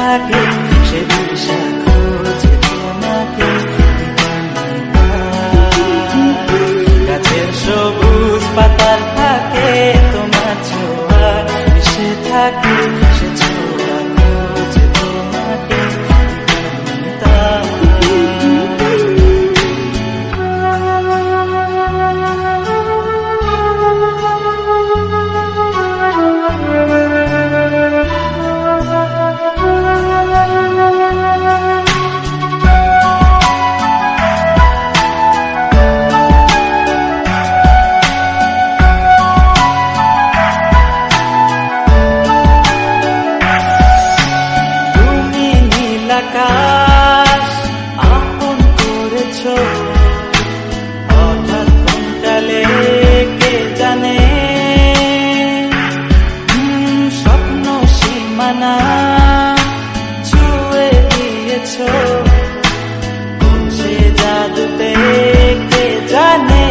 থাকে সে দিশা খোঁজে তোমাকে গাছের সবুজ পাতার থাকে তোমার ছোঁয়া মিশে থাকে সে ছোঁয়া খোঁজে তোমাকে আকাশ আপন করেছ হঠাৎ কোনকালে কে জানে স্বপ্ন সীমানা ছুঁয়ে দিয়েছ কোন সে জাদুতে কে জানে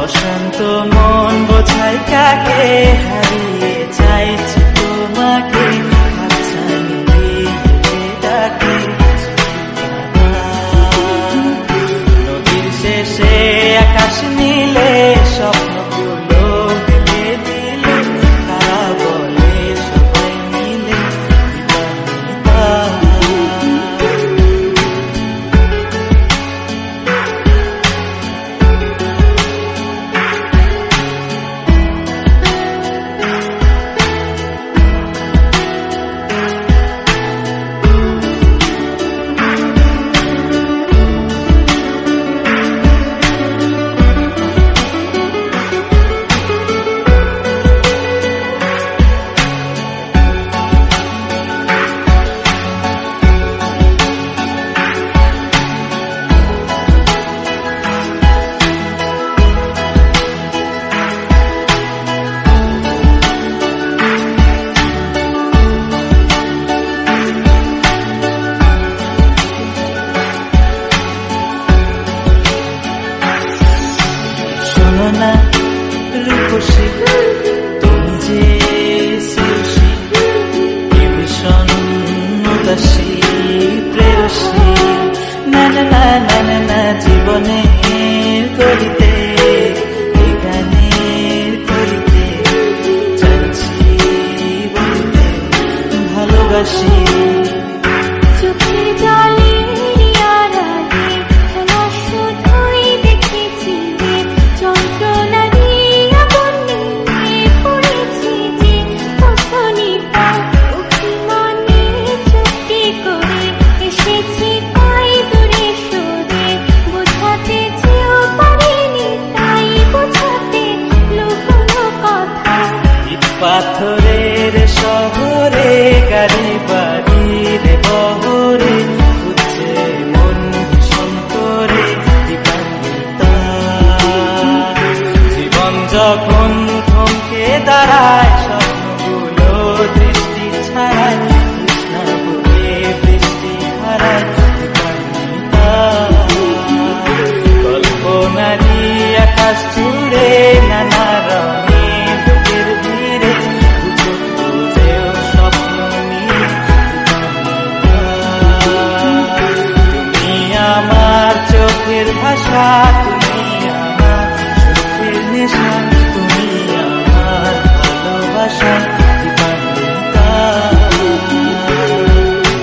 অশান্ত মন বোঝাই কাকে হারিয়ে চাইছি তোমাকে ডাকে নদীর শেষে আকাশ নীলে স্বপ্নগুলো দিলে দিলে তারা বলে সবাই মিলে না রূপসী তুমি যে শিশি কে ভীষণ উদাসী প্রেয়সী না না না না না না জীবনের করিতে গানের করিতে চাইছি বলতে ভালোবাসি চোখের জলে পাথরের শহরে গাড়ি বাড়ির বহরে খুঁজছে মন ভীষণ করে দিবান্বিতা জীবন যখন থমকে দাঁড়ায় স্বপ্নগুলো দৃষ্টি ছাড়ায় কৃষ্ণা বলে বৃষ্টি হারায় দিবান্বিতা কল্পনারি আকাশ জুড়ে নানা রঙে আমার চোখের ভাষা।